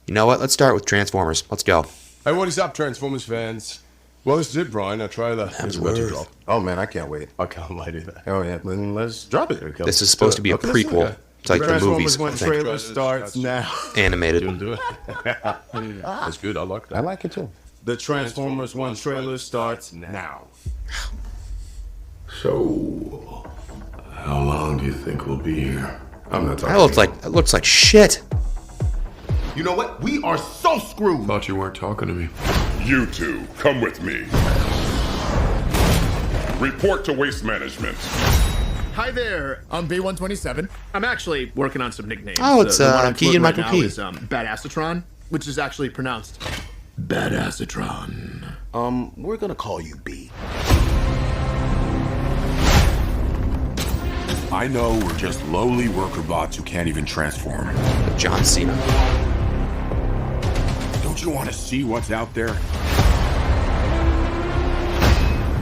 A: know what? Let's start with Transformers. Let's go.
H: Hey, what is up, Transformers fans? Well, this is it, Brian. Our trailer. Drop.
I: Oh man, I can't wait.
H: I can't wait either.
I: Oh yeah, then let's drop it.
A: This is supposed to be a prequel. It's like the movies.
H: Transformers 1 trailer starts now.
A: Animated.
H: Do it. That's good. I like that.
I: I like it too.
H: The Transformers 1 trailer starts now.
J: So, how long do you think we'll be here? I'm not talking.
A: That looks like shit.
D: You know what? We are so screwed.
J: Thought you weren't talking to me.
K: You two, come with me. Report to Waste Management.
L: Hi there, I'm B127. I'm actually working on some nicknames.
A: Oh, it's
L: the one I'm
A: Keegan
L: floating
A: Michael Key.
L: is Badassatron, which is actually pronounced Badassatron.
D: We're gonna call you B.
J: I know we're just lowly worker bots who can't even transform.
A: John Cena.
J: Don't you want to see what's out there?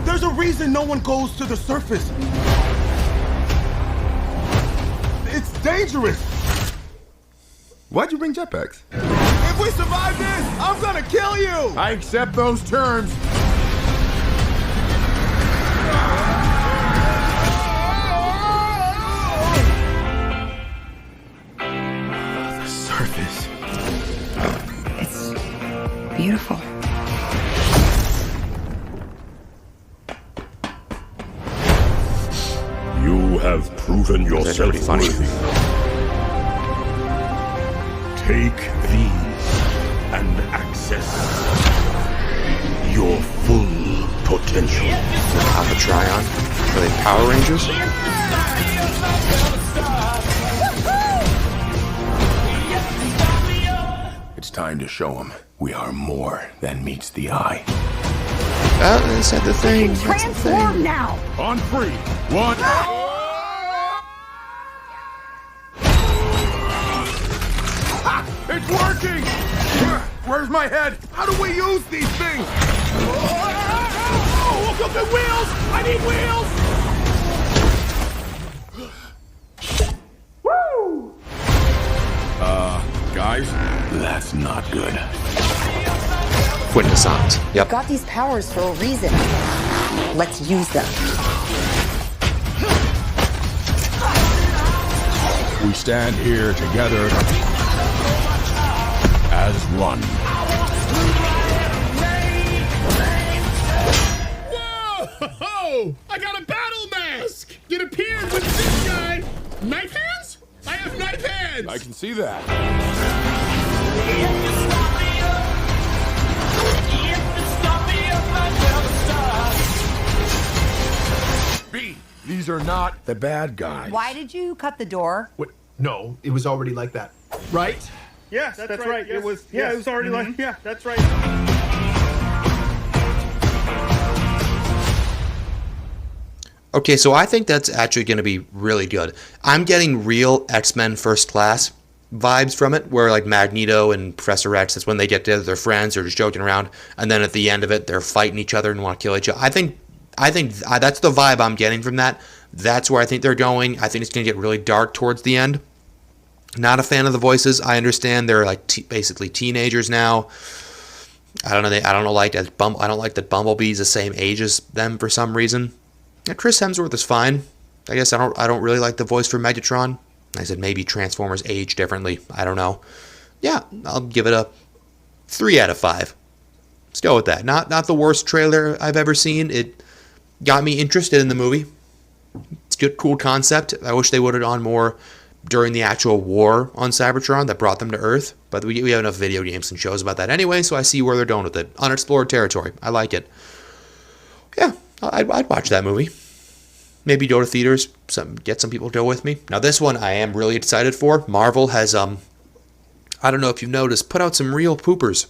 D: There's a reason no one goes to the surface. It's dangerous.
I: Why'd you bring jetpacks?
D: If we survive this, I'm gonna kill you.
H: I accept those terms.
D: The surface.
M: It's beautiful.
K: You have proven yourself worthy. Take these and access your full potential.
A: Have a try on. Are they Power Rangers?
J: It's time to show them we are more than meets the eye.
A: They said the thing.
M: Transform now!
J: On 3, 1.
H: It's working! Where's my head? How do we use these things?
L: Oh, look at the wheels! I need wheels! Woo!
J: Guys, that's not good.
A: Quintessence. Yep.
M: Got these powers for a reason. Let's use them.
J: We stand here together as one.
L: Whoa! I got a battle mask! It appeared with this guy. Knife hands? I have knife hands!
H: I can see that.
J: B, these are not the bad guys.
M: Why did you cut the door?
L: What? No, it was already like that. Right?
N: Yes, that's right. Yes. It was. Yeah, it was already like. Yeah, that's right.
A: Okay, so I think that's actually going to be really good. I'm getting real X-Men First Class vibes from it, where like Magneto and Professor X, that's when they get together, they're friends, they're just joking around, and then at the end of it, they're fighting each other and want to kill each other. I think that's the vibe I'm getting from that. That's where I think they're going. I think it's going to get really dark towards the end. Not a fan of the voices. I understand they're like basically teenagers now. I don't know. I don't like that Bumblebee's the same age as them for some reason. Yeah, Chris Hemsworth is fine. I guess I don't really like the voice for Megatron. I said maybe Transformers age differently. I don't know. Yeah, I'll give it a 3 out of 5. Let's go with that. Not the worst trailer I've ever seen. It got me interested in the movie. It's a good, cool concept. I wish they would have done more during the actual war on Cybertron that brought them to Earth. But we have enough video games and shows about that anyway, so I see where they're going with it. Unexplored territory. I like it. Yeah, I'd watch that movie. Maybe go to theaters, get some people to go with me. Now this one I am really excited for. Marvel has, I don't know if you've noticed, put out some real poopers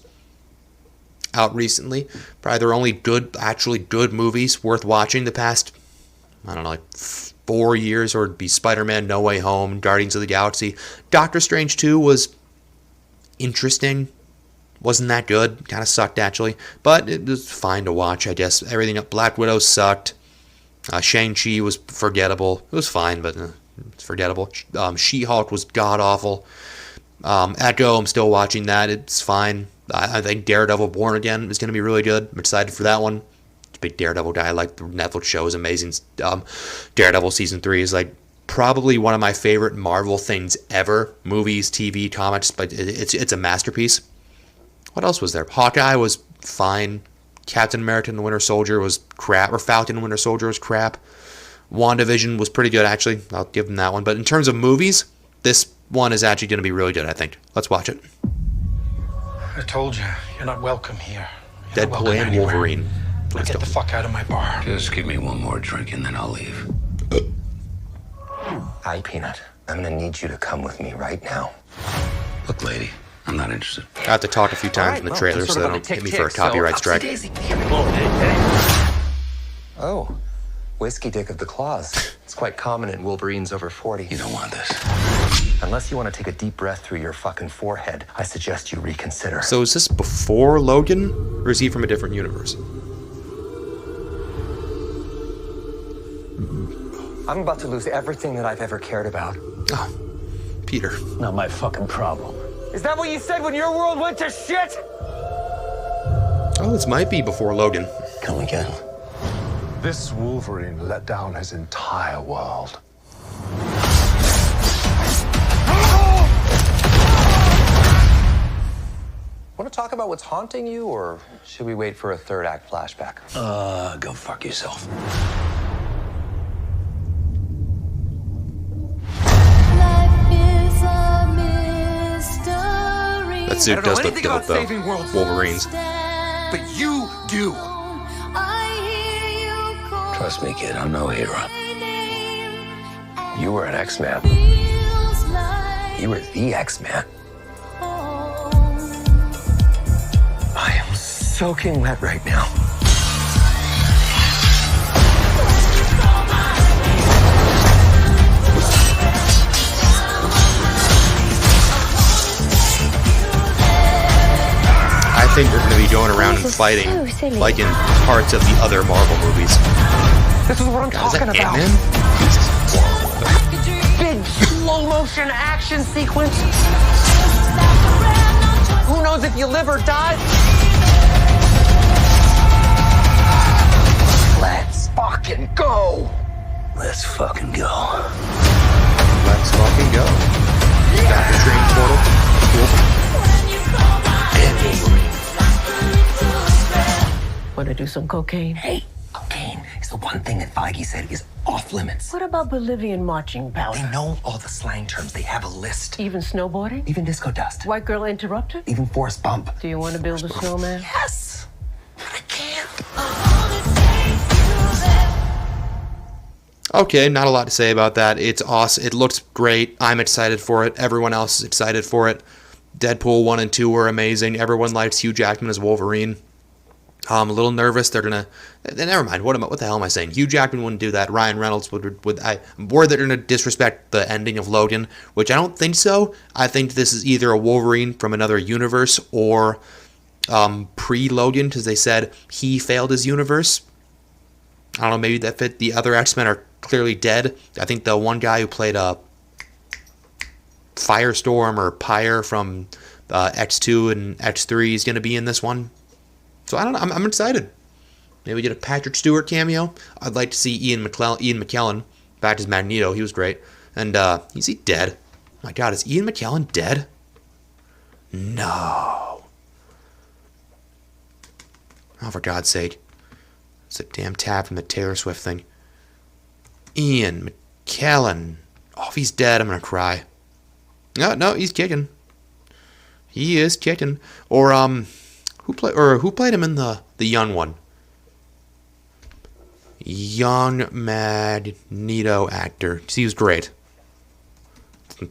A: out recently. Probably their only actually good movies worth watching the past, I don't know, like 4 years, or it'd be Spider-Man No Way Home, Guardians of the Galaxy. Doctor Strange 2 was interesting. Wasn't that good. Kind of sucked, actually. But it was fine to watch, I guess. Everything up. Black Widow sucked. Shang-Chi was forgettable. It was fine, but it's forgettable. She-Hulk was god-awful. Echo, I'm still watching that. It's fine. I think Daredevil Born Again is going to be really good. I'm excited for that one. Big Daredevil guy. I like the Netflix show. Is amazing. Daredevil Season 3 is like probably one of my favorite Marvel things ever. Movies, TV, comics, but it's a masterpiece. What else was there? Hawkeye was fine. Captain America and the Winter Soldier was crap. Or Falcon and Winter Soldier was crap. WandaVision was pretty good, actually. I'll give them that one. But in terms of movies, this one is actually going to be really good, I think. Let's watch it.
O: I told you, you're not welcome here. You're not
A: Deadpool
O: welcome
A: and
O: anywhere.
A: Wolverine.
O: Now get the fuck out of my bar.
J: Just give me one more drink and then I'll leave.
P: Hi, Peanut. I'm gonna need you to come with me right now.
J: Look, lady, I'm not interested.
A: I have to talk a few times in the trailer so they don't hit me for a copyright strike.
P: Oh, whiskey dick of the claws. It's quite common in Wolverines over 40.
J: You don't want this.
P: Unless you want to take a deep breath through your fucking forehead, I suggest you reconsider.
A: So is this before Logan, or is he from a different universe?
P: I'm about to lose everything that I've ever cared about.
A: Oh, Peter.
P: Not my fucking problem. Is that what you said when your world went to shit?
A: Oh, this might be before Logan.
P: Come again.
Q: This Wolverine let down his entire world.
P: Want to talk about what's haunting you, or should we wait for a third act flashback?
J: Go fuck yourself.
A: That suit does look good, though. Wolverines.
P: But you do.
J: Trust me, kid, I'm no hero.
P: You were an X-Man. You were the X-Man. I am soaking wet right now.
A: I think they're going to be going around and fighting like in parts of the other Marvel movies.
P: This is what I'm talking about.
A: Ant-Man?
P: Big slow motion action sequence. Who knows if you live or die? Let's fucking go.
J: Let's fucking go.
A: Let's fucking go. Doctor Strange portal. Cool. And Wolverine.
R: Want to do some cocaine?
P: Hey, cocaine is the one thing that Feige said is off limits.
R: What about Bolivian marching powder?
P: They know all the slang terms. They have a list.
R: Even snowboarding?
P: Even disco dust.
R: White girl interrupted?
P: Even force bump.
R: Do you want to build a snowman?
P: Yes. I can't.
A: Okay, not a lot to say about that. It's awesome. It looks great. I'm excited for it. Everyone else is excited for it. Deadpool 1 and 2 were amazing. Everyone likes Hugh Jackman as Wolverine. I'm a little nervous. They're gonna. Never mind. What the hell am I saying? Hugh Jackman wouldn't do that. Ryan Reynolds would. I'm worried they're gonna disrespect the ending of Logan, which I don't think so. I think this is either a Wolverine from another universe or pre-Logan, because they said he failed his universe. I don't know. Maybe that fit. The other X-Men are clearly dead. I think the one guy who played Firestorm or Pyre from X2 and X3 is gonna be in this one. So I don't know. I'm excited. Maybe we get a Patrick Stewart cameo. I'd like to see Ian McKellen back as Magneto. He was great. And is he dead? My God, is Ian McKellen dead? No. Oh, for God's sake. It's a damn tab from the Taylor Swift thing. Ian McKellen. Oh, if he's dead, I'm gonna cry. No, he's kicking. He is kicking. Or who played him in the young one? Young Magneto actor. He was great.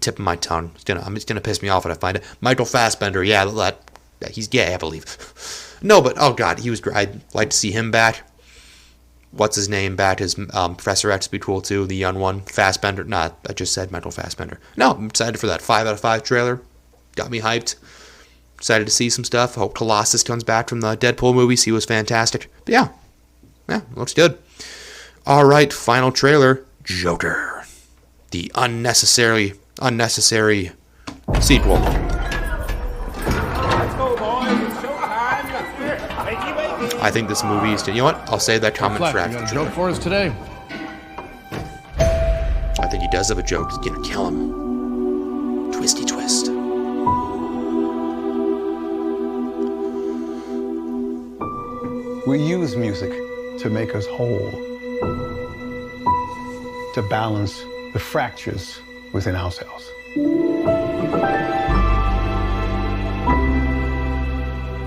A: Tip of my tongue. It's gonna piss me off when I find it. Michael Fassbender. Yeah, he's gay, I believe. No, but oh god, he was great. I'd like to see him back. What's his name back? His Professor X would be cool too. The young one, Fassbender. Nah, I just said Michael Fassbender. No, I'm excited for that 5 out of 5 trailer. Got me hyped. Excited to see some stuff. Hope Colossus comes back from the Deadpool movies. He was fantastic. But yeah, looks good. All right, final trailer. Joker, the unnecessary sequel. I think this movie is. You know what? I'll save that comment for after.
S: You got a joke for us today?
A: I think he does have a joke. He's gonna kill him. Twisty twist.
T: We use music to make us whole, to balance the fractures within ourselves.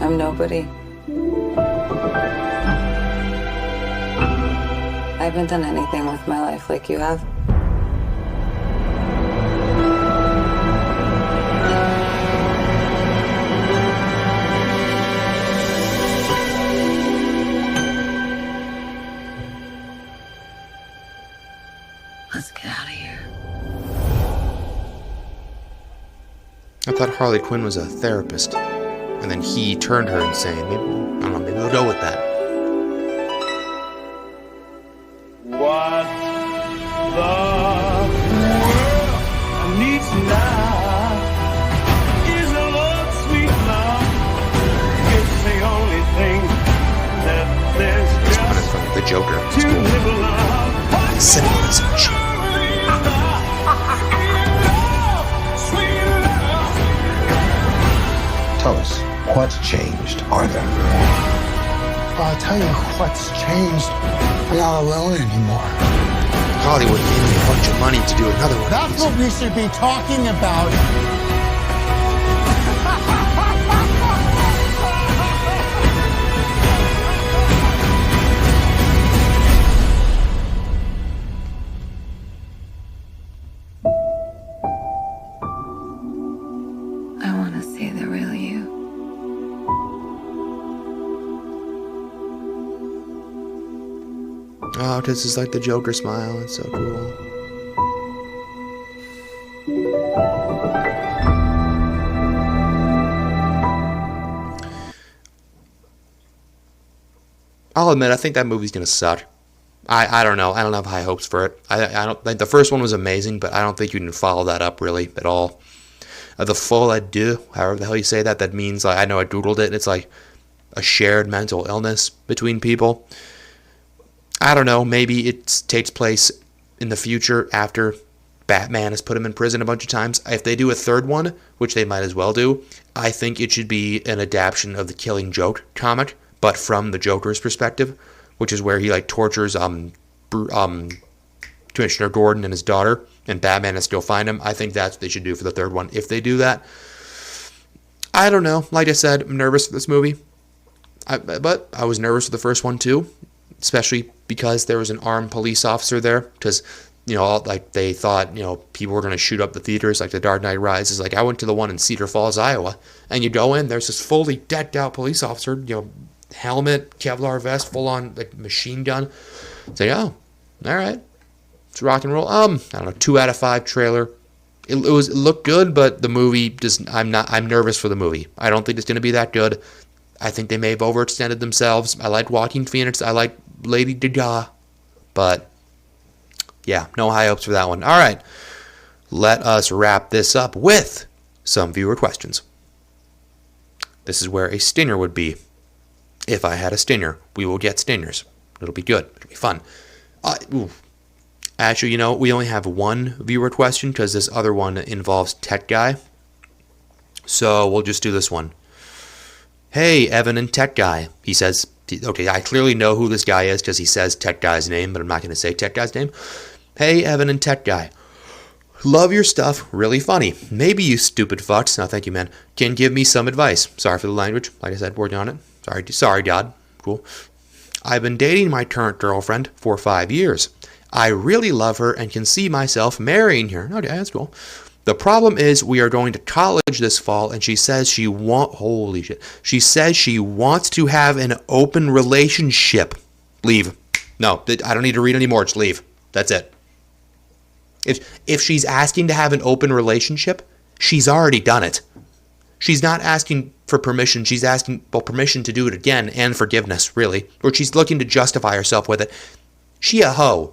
U: I'm nobody. I haven't done anything with my life like you have. Let's get out of here.
A: I thought Harley Quinn was a therapist, and then he turned her insane. Maybe we'll go with that.
V: What the world needs now is a love, sweet love. It's the only thing that there's just
A: from the Joker.
V: to live love.
W: Tell us, what's changed, Arthur?
E: I'll tell you what's changed. I'm not alone anymore.
A: Hollywood gave me a bunch of money to do another one.
E: That's what we should be talking about.
U: I want to see the real you.
A: Oh, this is like the Joker smile. It's so cool. I'll admit, I think that movie's gonna suck. I don't know. I don't have high hopes for it. I don't like the first one was amazing, but I don't think you can follow that up really at all. The folie à deux, however the hell you say that, that means, like, I know I googled it. It's like a shared mental illness between people. I don't know. Maybe it takes place in the future after Batman has put him in prison a bunch of times. If they do a third one, which they might as well do, I think it should be an adaptation of the Killing Joke comic, but from the Joker's perspective, which is where he like tortures Commissioner Gordon and his daughter, and Batman has to go find him. I think that's what they should do for the third one. If they do that, I don't know. Like I said, I'm nervous for this movie. But I was nervous for the first one too, especially because there was an armed police officer there. Because, you know, like they thought, you know, people were going to shoot up the theaters like The Dark Knight Rises. Like I went to the one in Cedar Falls, Iowa, and you go in, there's this fully decked out police officer, you know, helmet, Kevlar vest, full on like machine gun. It's like, oh, all right, it's rock and roll. I don't know, 2 out of 5 trailer. It looked good, but the movie just I'm nervous for the movie. I don't think it's gonna be that good. I think they may have overextended themselves. I like Joaquin Phoenix. I like Lady Gaga, but yeah, no high hopes for that one. All right, let us wrap this up with some viewer questions. This is where a stinger would be. If I had a stinger, we will get stingers. It'll be good. It'll be fun. Actually, you know, we only have one viewer question because this other one involves Tech Guy. So we'll just do this one. Hey, Evan and Tech Guy. He says, okay, I clearly know who this guy is because he says Tech Guy's name, but I'm not going to say Tech Guy's name. Hey, Evan and Tech Guy. Love your stuff. Really funny. Maybe you stupid fucks. No, thank you, man. Can give me some advice. Sorry for the language. Like I said, working on it. Sorry, God. Cool. I've been dating my current girlfriend for 5 years. I really love her and can see myself marrying her. Okay, that's cool. The problem is we are going to college this fall, and she says holy shit. She says she wants to have an open relationship. Leave. No, I don't need to read anymore. Just leave. That's it. If she's asking to have an open relationship, she's already done it. She's not asking for permission. She's asking for permission to do it again and forgiveness, really. Or she's looking to justify herself with it. She a hoe,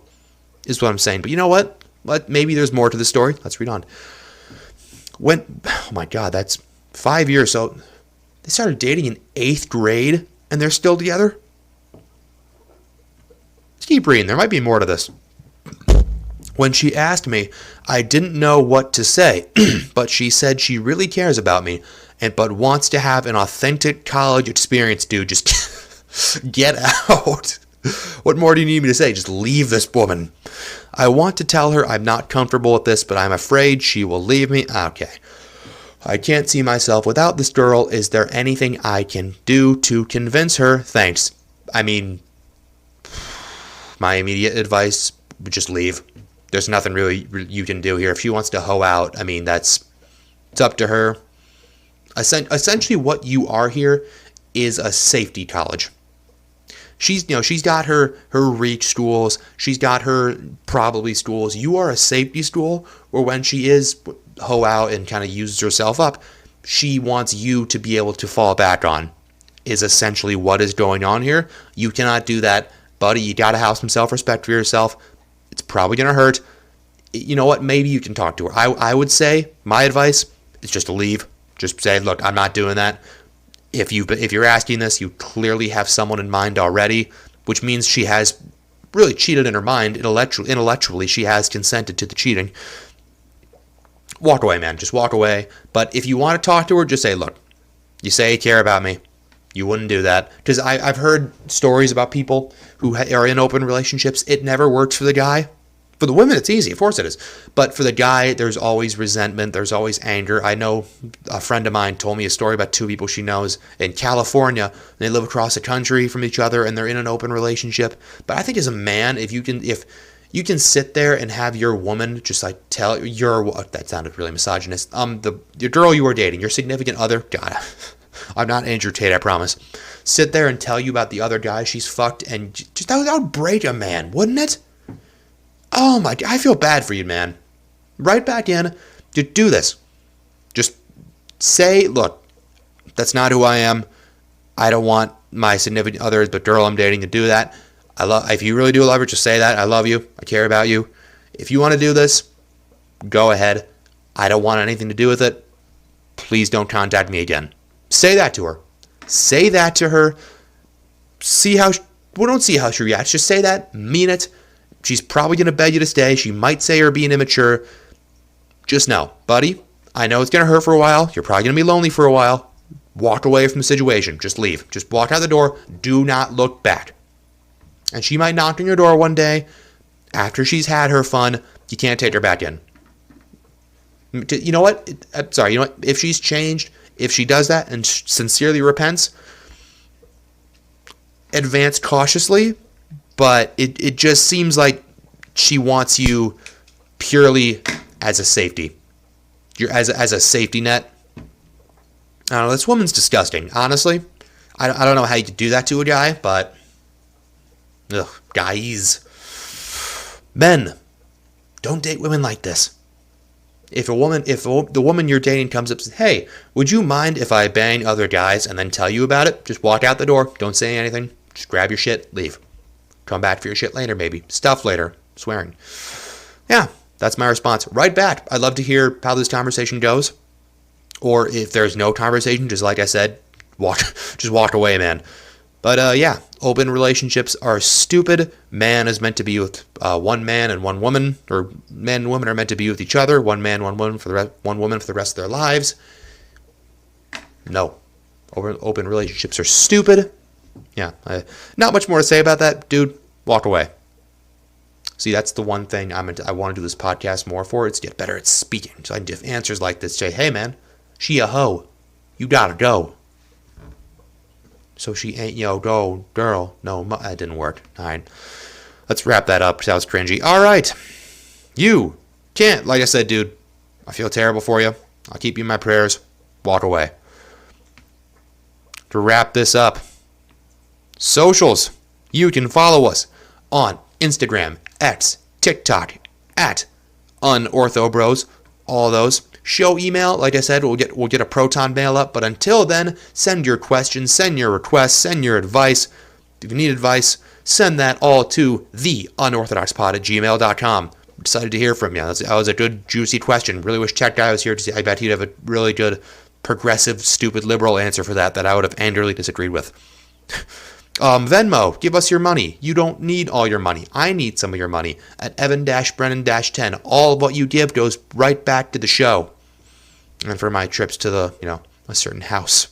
A: is what I'm saying. But you know what? Maybe there's more to the story. Let's read on. Oh my God, that's 5 years. So they started dating in 8th grade and they're still together? Let's keep reading. There might be more to this. When she asked me, I didn't know what to say, but she said she really cares about me, but wants to have an authentic college experience, dude. Just get out. What more do you need me to say? Just leave this woman. I want to tell her I'm not comfortable with this, but I'm afraid she will leave me. Okay. I can't see myself without this girl. Is there anything I can do to convince her? Thanks. I mean, my immediate advice, just leave. There's nothing really you can do here. If she wants to hoe out, I mean, it's up to her. Essentially, what you are here is a safety college. She's got her reach schools. She's got her probably schools. You are a safety school where when she is hoe out and kind of uses herself up, she wants you to be able to fall back on, is essentially what is going on here. You cannot do that, buddy. You got to have some self-respect for yourself. It's probably going to hurt. You know what? Maybe you can talk to her. I would say my advice is just to leave. Just say, look, I'm not doing that. If you're asking this, you clearly have someone in mind already, which means she has really cheated in her mind. Intellectually, she has consented to the cheating. Walk away, man. Just walk away. But if you want to talk to her, just say, look, you say you care about me. You wouldn't do that. Because I've heard stories about people who are in open relationships. It never works for the guy. For the women, it's easy. Of course it is. But for the guy, there's always resentment. There's always anger. I know a friend of mine told me a story about two people she knows in California. They live across the country from each other, and they're in an open relationship. But I think as a man, if you can sit there and have your woman just like tell that sounded really misogynist. Your girl you were dating, your significant other, God, I'm not Andrew Tate, I promise. Sit there and tell you about the other guy she's fucked, and just that would break a man, wouldn't it? Oh my, I feel bad for you, man. Right back in. Just do this. Just say, look, that's not who I am. I don't want my significant other, the girl I'm dating, to do that. If you really do love her, just say that. I love you. I care about you. If you want to do this, go ahead. I don't want anything to do with it. Please don't contact me again. Say that to her. Say that to her. Don't see how she reacts. Just say that. Mean it. She's probably going to beg you to stay. She might say you're being immature. Just know, buddy, I know it's going to hurt for a while. You're probably going to be lonely for a while. Walk away from the situation. Just leave. Just walk out the door. Do not look back. And she might knock on your door one day after she's had her fun. You can't take her back in. You know what? You know what? If she's changed, if she does that and sincerely repents, advance cautiously. But it just seems like she wants you purely as a safety. As a safety net. I don't know. This woman's disgusting. Honestly, I don't know how you could do that to a guy, but guys, men, don't date women like this. If the woman you're dating comes up and says, "Hey, would you mind if I bang other guys and then tell you about it?" Just walk out the door. Don't say anything. Just grab your shit, leave. Come back for your shit later, maybe. Stuff later. Swearing. Yeah, that's my response. Right back. I'd love to hear how this conversation goes. Or if there's no conversation, just like I said, just walk away, man. But yeah, open relationships are stupid. Man is meant to be with one man and one woman, or men and women are meant to be with each other. One man, one woman for the rest of their lives. No, open relationships are stupid. Yeah, not much more to say about that, dude. Walk away. See, that's the one thing I want to do this podcast more for. It's to get better at speaking. So I can give answers like this. Say, hey, man, she a hoe. You gotta go. So she ain't yo, go, girl. No, that didn't work. All right. Let's wrap that up because that was cringy. All right. You can't, like I said, dude, I feel terrible for you. I'll keep you in my prayers. Walk away. To wrap this up, socials. You can follow us on Instagram, X, TikTok, at UnorthoBros. All those. Show email, like I said, we'll get a Proton mail up. But until then, send your questions, send your requests, send your advice. If you need advice, send that all to theunorthodoxpod@gmail.com. I'm excited to hear from you. That was a good, juicy question. Really wish Tech Guy was here to see. I bet he'd have a really good, progressive, stupid, liberal answer for that I would have angrily disagreed with. Venmo, give us your money. You don't need all your money. I need some of your money at Evan-Brennan-10. All of what you give goes right back to the show. And for my trips to the, a certain house.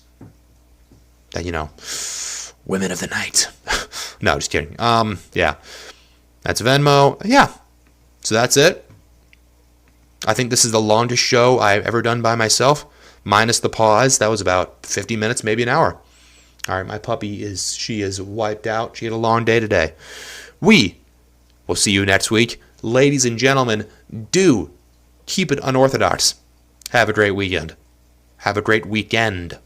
A: That, women of the night. No, just kidding. Yeah. That's Venmo. Yeah. So that's it. I think this is the longest show I've ever done by myself. Minus the pause. That was about 50 minutes, maybe an hour. All right, my puppy she is wiped out. She had a long day today. We will see you next week. Ladies and gentlemen, do keep it unorthodox. Have a great weekend. Have a great weekend.